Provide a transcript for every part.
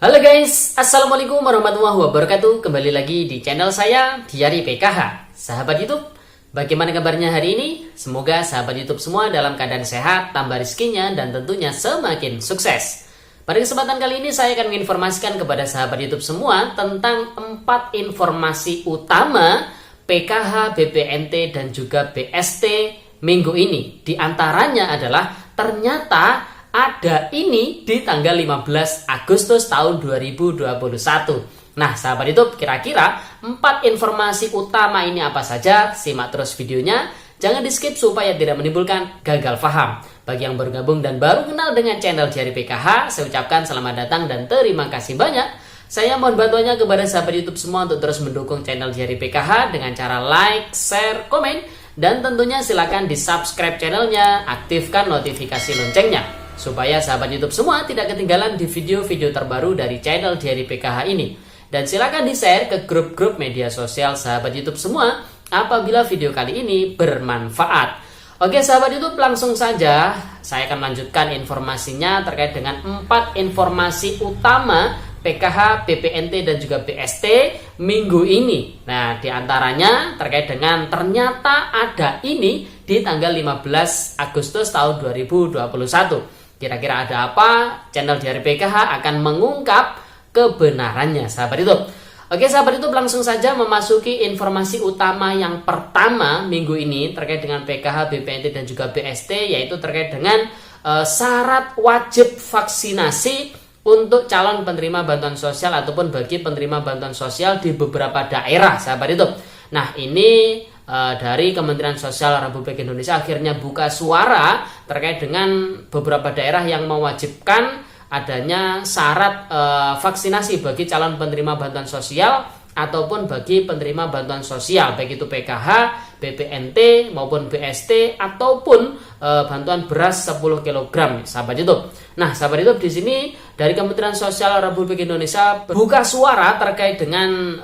Halo guys, Assalamualaikum warahmatullahi wabarakatuh. Kembali lagi di channel saya, Diari PKH. Sahabat YouTube, bagaimana kabarnya hari ini? Semoga sahabat YouTube semua dalam keadaan sehat, tambah rezekinya, dan tentunya semakin sukses. Pada kesempatan kali ini saya akan menginformasikan kepada sahabat YouTube semua tentang 4 informasi utama PKH, BPNT, dan juga BST minggu ini. Di antaranya adalah ternyata ada ini di tanggal 15 Agustus tahun 2021. Nah, sahabat YouTube, kira-kira 4 informasi utama ini apa saja? Simak terus videonya. Jangan di-skip supaya tidak menimbulkan gagal paham. Bagi yang baru gabung dan baru kenal dengan channel Diari PKH, saya ucapkan selamat datang dan terima kasih banyak. Saya mohon bantuannya kepada sahabat YouTube semua untuk terus mendukung channel Diari PKH dengan cara like, share, komen, dan tentunya silakan di-subscribe channelnya, aktifkan notifikasi loncengnya supaya sahabat YouTube semua tidak ketinggalan di video-video terbaru dari channel Diari PKH ini. Dan silakan di-share ke grup-grup media sosial sahabat YouTube semua apabila video kali ini bermanfaat. Oke sahabat YouTube, langsung saja saya akan melanjutkan informasinya terkait dengan 4 informasi utama PKH, BPNT, dan juga BST minggu ini. Nah, diantaranya terkait dengan ternyata ada ini di tanggal 15 Agustus tahun 2021. Kira-kira ada apa? Channel Diari PKH akan mengungkap kebenarannya, sahabat YouTube. Oke, sahabat YouTube, langsung saja memasuki informasi utama yang pertama minggu ini terkait dengan PKH, BPNT, dan juga BST, yaitu terkait dengan syarat wajib vaksinasi untuk calon penerima bantuan sosial ataupun bagi penerima bantuan sosial di beberapa daerah, sahabat YouTube. Nah, ini dari Kementerian Sosial Republik Indonesia akhirnya buka suara terkait dengan beberapa daerah yang mewajibkan adanya syarat vaksinasi bagi calon penerima bantuan sosial ataupun bagi penerima bantuan sosial, baik itu PKH, BPNT maupun BST ataupun bantuan beras 10 kg, sahabat YouTube. Nah, sahabat YouTube, di sini dari Kementerian Sosial Republik Indonesia buka suara terkait dengan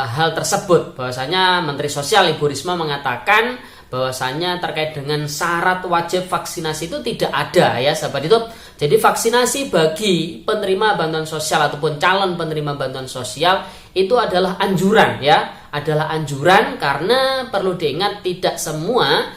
hal tersebut. Bahwasanya Menteri Sosial Ibu Risma mengatakan bahwasanya terkait dengan syarat wajib vaksinasi itu tidak ada, ya sahabat YouTube. Jadi vaksinasi bagi penerima bantuan sosial ataupun calon penerima bantuan sosial itu adalah anjuran, ya, adalah anjuran, karena perlu diingat tidak semua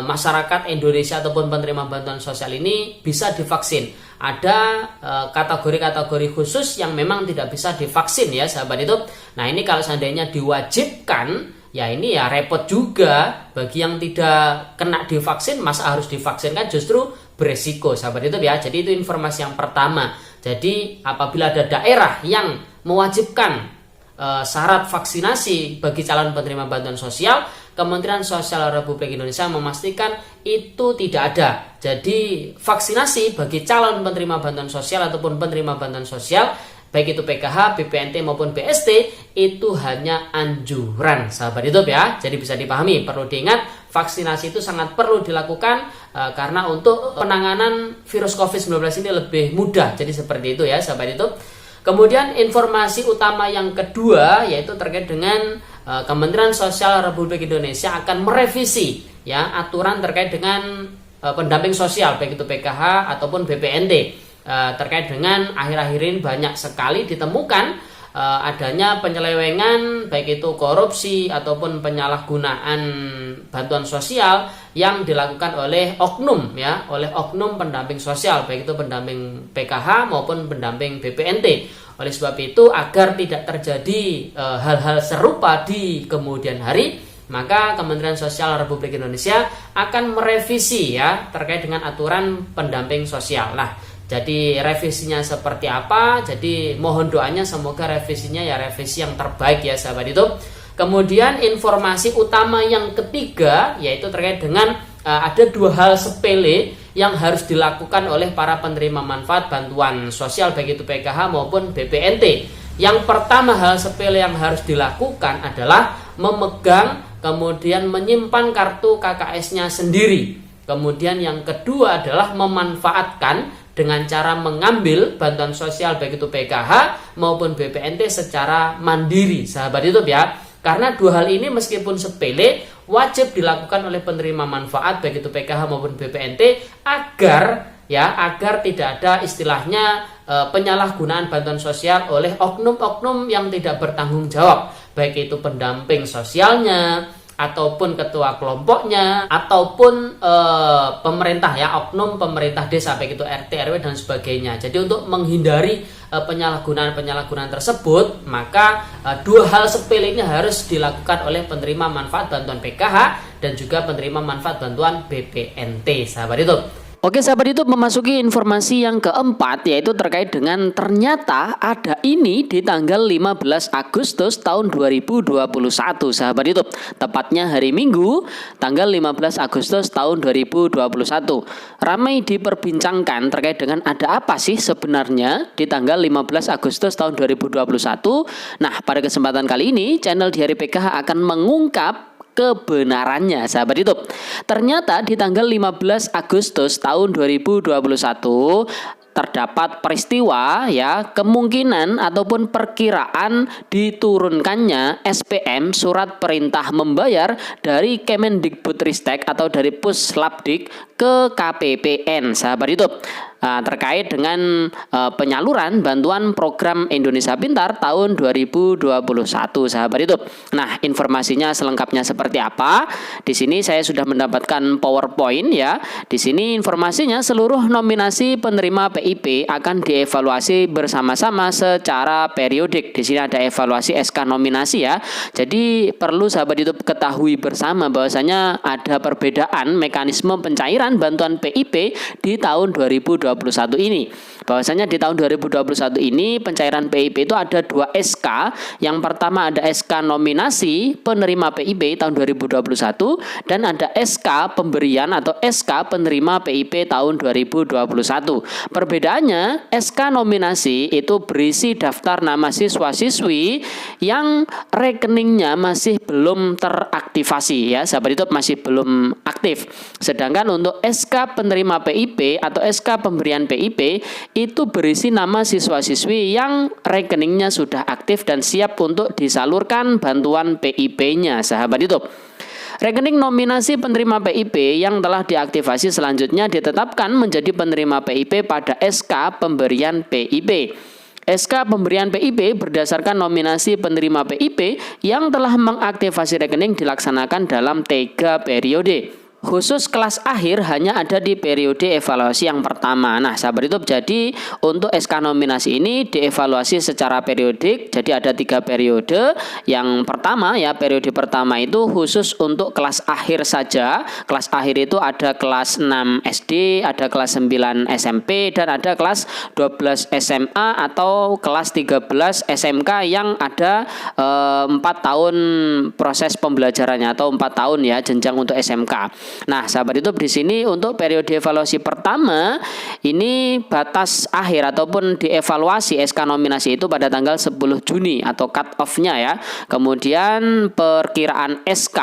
masyarakat Indonesia ataupun penerima bantuan sosial ini bisa divaksin. Ada kategori-kategori khusus yang memang tidak bisa divaksin, ya sahabat YouTube. Nah, ini kalau seandainya diwajibkan, ya ini ya repot juga bagi yang tidak kena divaksin, masa harus divaksin, kan justru beresiko, sahabat YouTube, ya. Jadi itu informasi yang pertama. Jadi apabila ada daerah yang mewajibkan syarat vaksinasi bagi calon penerima bantuan sosial, Kementerian Sosial Republik Indonesia memastikan itu tidak ada. Jadi vaksinasi bagi calon penerima bantuan sosial ataupun penerima bantuan sosial, baik itu PKH, BPNT maupun BST, itu hanya anjuran, sahabat YouTube, ya. Jadi bisa dipahami, perlu diingat vaksinasi itu sangat perlu dilakukan karena untuk penanganan virus COVID-19 ini lebih mudah. Jadi seperti itu, ya sahabat YouTube. Kemudian informasi utama yang kedua yaitu terkait dengan Kementerian Sosial Republik Indonesia akan merevisi, ya, aturan terkait dengan pendamping sosial, baik itu PKH ataupun BPNT. Terkait dengan akhir-akhir ini banyak sekali ditemukan adanya penyelewengan, baik itu korupsi ataupun penyalahgunaan bantuan sosial yang dilakukan oleh oknum, ya, oleh oknum pendamping sosial, baik itu pendamping PKH maupun pendamping BPNT. Oleh sebab itu, agar tidak terjadi hal-hal serupa di kemudian hari, maka Kementerian Sosial Republik Indonesia akan merevisi, ya, terkait dengan aturan pendamping sosial. Nah, jadi revisinya seperti apa? Jadi mohon doanya semoga revisinya ya revisi yang terbaik, ya sahabat YouTube. Kemudian informasi utama yang ketiga yaitu terkait dengan ada 2 hal sepele yang harus dilakukan oleh para penerima manfaat bantuan sosial, baik itu PKH maupun BPNT. Yang pertama, hal sepele yang harus dilakukan adalah memegang kemudian menyimpan kartu KKS-nya sendiri. Kemudian yang kedua adalah memanfaatkan dengan cara mengambil bantuan sosial baik itu PKH maupun BPNT secara mandiri, sahabat YouTube, ya. Karena 2 hal ini meskipun sepele wajib dilakukan oleh penerima manfaat baik itu PKH maupun BPNT agar ya, agar tidak ada istilahnya penyalahgunaan bantuan sosial oleh oknum-oknum yang tidak bertanggung jawab, baik itu pendamping sosialnya ataupun ketua kelompoknya ataupun pemerintah, ya, oknum pemerintah desa, baik itu RT RW dan sebagainya. Jadi untuk menghindari penyalahgunaan tersebut, maka dua hal sepele ini harus dilakukan oleh penerima manfaat bantuan PKH dan juga penerima manfaat bantuan BPNT, sahabat YouTube. Oke, sahabat YouTube, memasuki informasi yang keempat, yaitu terkait dengan ternyata ada ini di tanggal 15 Agustus tahun 2021, sahabat YouTube. Tepatnya hari Minggu, tanggal 15 Agustus tahun 2021. Ramai diperbincangkan terkait dengan ada apa sih sebenarnya di tanggal 15 Agustus tahun 2021. Nah, pada kesempatan kali ini, channel Diari PKH akan mengungkap kebenarannya, sahabat YouTube. Ternyata di tanggal 15 Agustus tahun 2021 terdapat peristiwa, ya, kemungkinan ataupun perkiraan diturunkannya SPM, surat perintah membayar, dari Kemendikbudristek atau dari Puslapdik ke KPPN, sahabat YouTube. Terkait dengan penyaluran bantuan program Indonesia Pintar tahun 2021, sahabat YouTube. Nah, informasinya selengkapnya seperti apa? Di sini saya sudah mendapatkan PowerPoint, ya. Di sini informasinya seluruh nominasi penerima PIP akan dievaluasi bersama-sama secara periodik. Di sini ada evaluasi SK nominasi, ya. Jadi perlu sahabat YouTube ketahui bersama bahwasanya ada perbedaan mekanisme pencairan bantuan PIP di tahun 2021 ini. Bahwasanya di tahun 2021 ini pencairan PIP itu ada 2 SK. Yang pertama ada SK nominasi penerima PIP tahun 2021 dan ada SK pemberian atau SK penerima PIP tahun 2021. Perbedaannya, SK nominasi itu berisi daftar nama siswa-siswi yang rekeningnya masih belum teraktivasi, ya, sahabat YouTube, masih belum aktif. Sedangkan untuk SK penerima PIP atau SK pemberian PIP itu berisi nama siswa-siswi yang rekeningnya sudah aktif dan siap untuk disalurkan bantuan PIP-nya, sahabat YouTube. Rekening nominasi penerima PIP yang telah diaktifasi selanjutnya ditetapkan menjadi penerima PIP pada SK pemberian PIP. SK pemberian PIP berdasarkan nominasi penerima PIP yang telah mengaktifasi rekening dilaksanakan dalam 3 periode. Khusus kelas akhir hanya ada di periode evaluasi yang pertama. Nah, sahabat YouTube, jadi untuk SK nominasi ini dievaluasi secara periodik. Jadi ada 3 periode. Yang pertama, ya, periode pertama itu khusus untuk kelas akhir saja. Kelas akhir itu ada kelas 6 SD, ada kelas 9 SMP, dan ada kelas 12 SMA atau kelas 13 SMK yang ada 4 tahun proses pembelajarannya atau 4 tahun, ya, jenjang untuk SMK. Nah, sahabat YouTube, di sini untuk periode evaluasi pertama ini batas akhir ataupun dievaluasi SK nominasi itu pada tanggal 10 Juni atau cut off-nya, ya. Kemudian perkiraan SK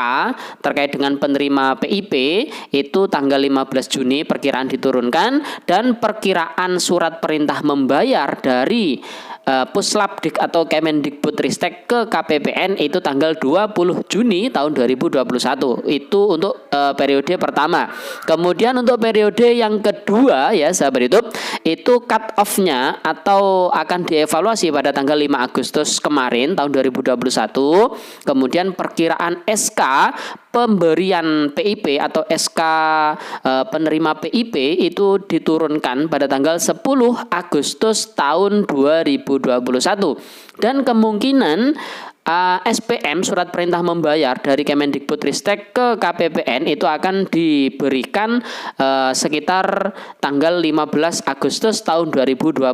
terkait dengan penerima PIP itu tanggal 15 Juni perkiraan diturunkan, dan perkiraan surat perintah membayar dari Puslapdik atau Kemendikbudristek ke KPPN itu tanggal 20 Juni tahun 2021. Itu untuk periode pertama. Kemudian untuk periode yang kedua, ya, sahabat YouTube, itu cut off-nya atau akan dievaluasi pada tanggal 5 Agustus kemarin tahun 2021. Kemudian perkiraan SK pemberian PIP atau SK penerima PIP itu diturunkan pada tanggal 10 Agustus tahun 2021, dan kemungkinan SPM surat perintah membayar dari Kemendikbudristek ke KPPN itu akan diberikan sekitar tanggal 15 Agustus tahun 2021,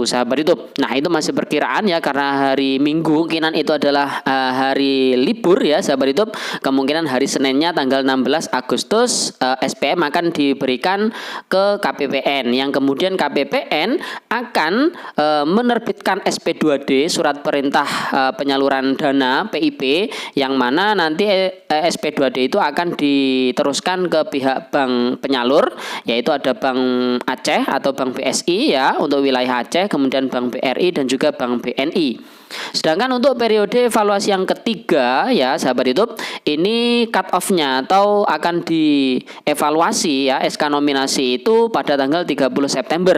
sahabat YouTube. Nah, itu masih perkiraan, ya, karena hari Minggu kemungkinan itu adalah hari libur, ya, sahabat YouTube. Kemungkinan hari Seninnya tanggal 16 Agustus SPM akan diberikan ke KPPN, yang kemudian KPPN akan menerbitkan SP2D surat perintah penyaluran dana PIP, yang mana nanti SP2D itu akan diteruskan ke pihak bank penyalur, yaitu ada Bank Aceh atau Bank BSI, ya, untuk wilayah Aceh, kemudian Bank BRI dan juga Bank BNI. Sedangkan untuk periode evaluasi yang ketiga ya sahabat YouTube, ini cut off-nya atau akan dievaluasi ya SK nominasi itu pada tanggal 30 September.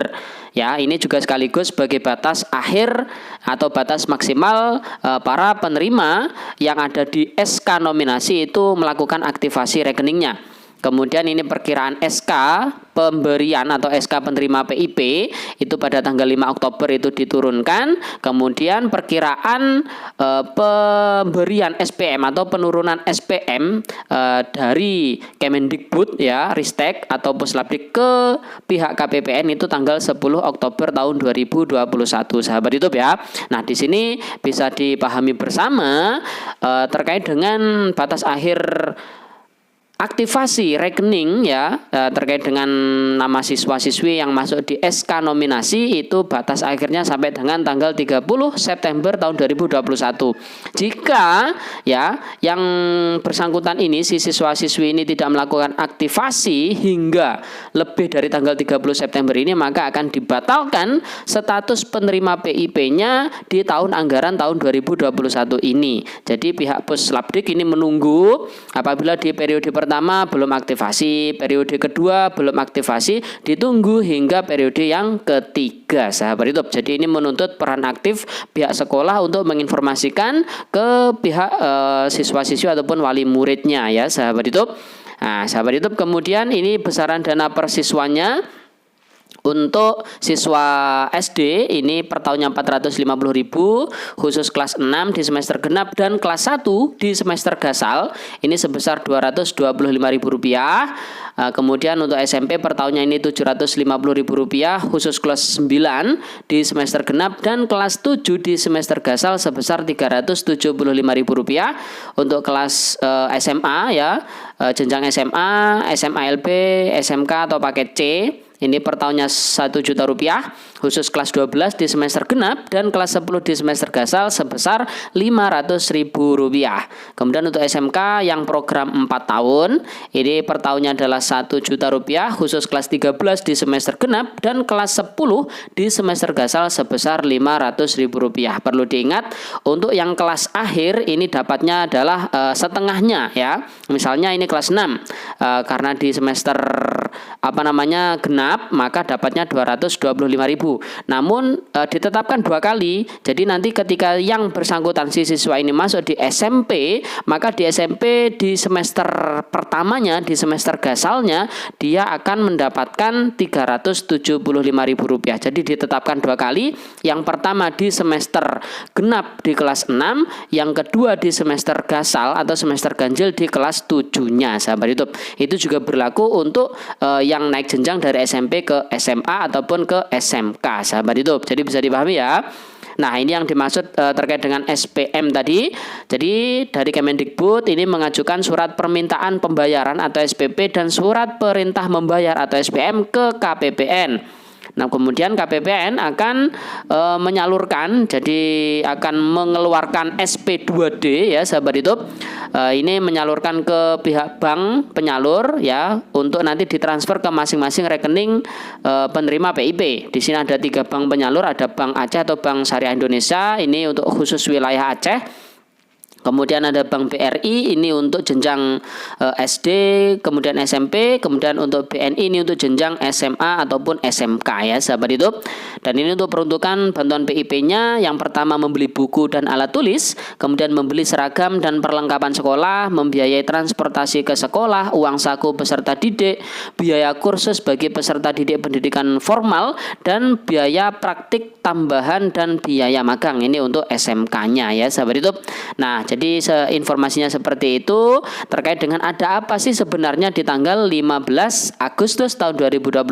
Ya, ini juga sekaligus sebagai batas akhir atau batas maksimal para penerima yang ada di SK nominasi itu melakukan aktivasi rekeningnya. Kemudian ini perkiraan SK pemberian atau SK penerima PIP itu pada tanggal 5 Oktober itu diturunkan. Kemudian perkiraan pemberian SPM atau penurunan SPM dari Kemendikbud ya, Ristek atau Puslapdik ke pihak KPPN itu tanggal 10 Oktober tahun 2021 sahabat YouTube ya. Nah, di sini bisa dipahami bersama terkait dengan batas akhir aktivasi rekening ya terkait dengan nama siswa-siswi yang masuk di SK nominasi itu batas akhirnya sampai dengan tanggal 30 September tahun 2021. Jika ya yang bersangkutan ini si siswa-siswi ini tidak melakukan aktivasi hingga lebih dari tanggal 30 September ini, maka akan dibatalkan status penerima PIP-nya di tahun anggaran tahun 2021 ini. Jadi pihak Puslapdik ini menunggu apabila di periode pertama belum aktivasi, periode kedua belum aktivasi, ditunggu hingga periode yang ketiga sahabat YouTube. Jadi ini menuntut peran aktif pihak sekolah untuk menginformasikan ke pihak siswa-siswi ataupun wali muridnya ya sahabat YouTube. Nah sahabat YouTube, kemudian ini besaran dana per siswanya. Untuk siswa SD ini per tahunnya 450.000 khusus kelas 6 di semester genap dan kelas 1 di semester gasal ini sebesar Rp225.000. Kemudian untuk SMP per tahunnya ini Rp750.000 khusus kelas 9 di semester genap dan kelas 7 di semester gasal sebesar Rp375.000. Untuk kelas SMA ya, jenjang SMA, SMALB, SMK atau paket C ini per tahunnya Rp1.000.000 khusus kelas 12 di semester genap dan kelas 10 di semester gasal sebesar Rp500.000. Kemudian untuk SMK yang program 4 tahun ini per tahunnya adalah Rp1.000.000 khusus kelas 13 di semester genap dan kelas 10 di semester gasal sebesar Rp500.000. Perlu diingat untuk yang kelas akhir ini dapatnya adalah setengahnya ya. Misalnya ini kelas 6 karena di semester genap maka dapatnya Rp225.000. Namun ditetapkan 2 kali. Jadi nanti ketika yang bersangkutan si siswa ini masuk di SMP, maka di SMP di semester pertamanya, di semester gasalnya dia akan mendapatkan Rp375.000. Jadi ditetapkan 2 kali. Yang pertama di semester genap di kelas 6, yang kedua di semester gasal atau semester ganjil di kelas 7-nya sahabat YouTube. Itu juga berlaku untuk yang naik jenjang dari SMP ke SMA ataupun ke SMK sahabat YouTube. Jadi bisa dipahami ya. Nah ini yang dimaksud terkait dengan SPM tadi. Jadi dari Kemendikbud ini mengajukan surat permintaan pembayaran atau SPP dan surat perintah membayar atau SPM ke KPPN. Nah kemudian KPPN akan menyalurkan, jadi akan mengeluarkan SP2D ya sahabat YouTube. Ini menyalurkan ke pihak bank penyalur ya untuk nanti ditransfer ke masing-masing rekening penerima PIP. Di sini ada 3 bank penyalur, ada Bank Aceh atau Bank Syariah Indonesia ini untuk khusus wilayah Aceh. Kemudian ada Bank BRI ini untuk jenjang SD, kemudian SMP, kemudian untuk BNI ini untuk jenjang SMA ataupun SMK ya sahabat YouTube. Dan ini untuk peruntukan bantuan PIP-nya yang pertama membeli buku dan alat tulis, kemudian membeli seragam dan perlengkapan sekolah, membiayai transportasi ke sekolah, uang saku peserta didik, biaya kursus bagi peserta didik pendidikan formal, dan biaya praktik tambahan dan biaya magang. Ini untuk SMK-nya ya sahabat YouTube. Nah jadi informasinya seperti itu terkait dengan ada apa sih sebenarnya di tanggal 15 Agustus tahun 2021.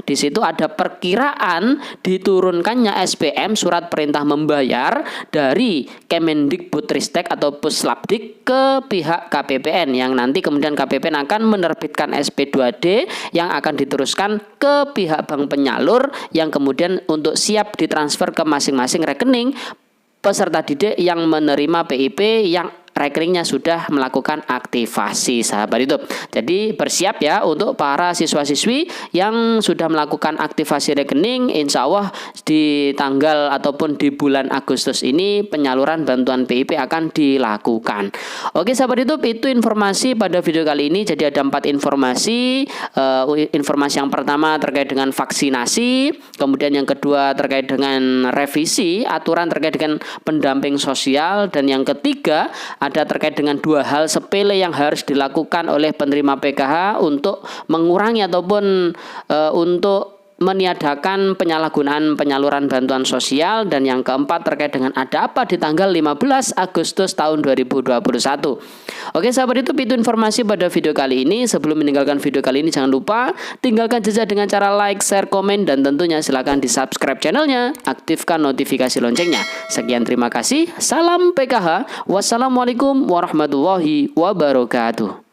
Di situ ada perkiraan diturunkannya SPM surat perintah membayar dari Kemendikbudristek atau Puslapdik ke pihak KPPN yang nanti kemudian KPPN akan menerbitkan SP2D yang akan diteruskan ke pihak bank penyalur yang kemudian untuk siap ditransfer ke masing-masing rekening peserta didik yang menerima PIP yang rekeningnya sudah melakukan aktivasi, sahabat YouTube. Jadi bersiap ya untuk para siswa-siswi yang sudah melakukan aktivasi rekening. Insya Allah di tanggal ataupun di bulan Agustus ini penyaluran bantuan PIP akan dilakukan. Oke sahabat YouTube, itu informasi pada video kali ini. Jadi ada 4 informasi. Informasi yang pertama terkait dengan vaksinasi, kemudian yang kedua terkait dengan revisi aturan terkait dengan pendamping sosial, dan yang ketiga ada terkait dengan 2 hal sepele yang harus dilakukan oleh penerima PKH untuk mengurangi ataupun untuk meniadakan penyalahgunaan penyaluran bantuan sosial, dan yang keempat terkait dengan ada apa di tanggal 15 Agustus tahun 2021. Oke sahabat YouTube, itu informasi pada video kali ini. Sebelum meninggalkan video kali ini, jangan lupa tinggalkan jejak dengan cara like, share, komen, dan tentunya silahkan di subscribe channelnya, aktifkan notifikasi loncengnya. Sekian, terima kasih, salam PKH, wassalamualaikum warahmatullahi wabarakatuh.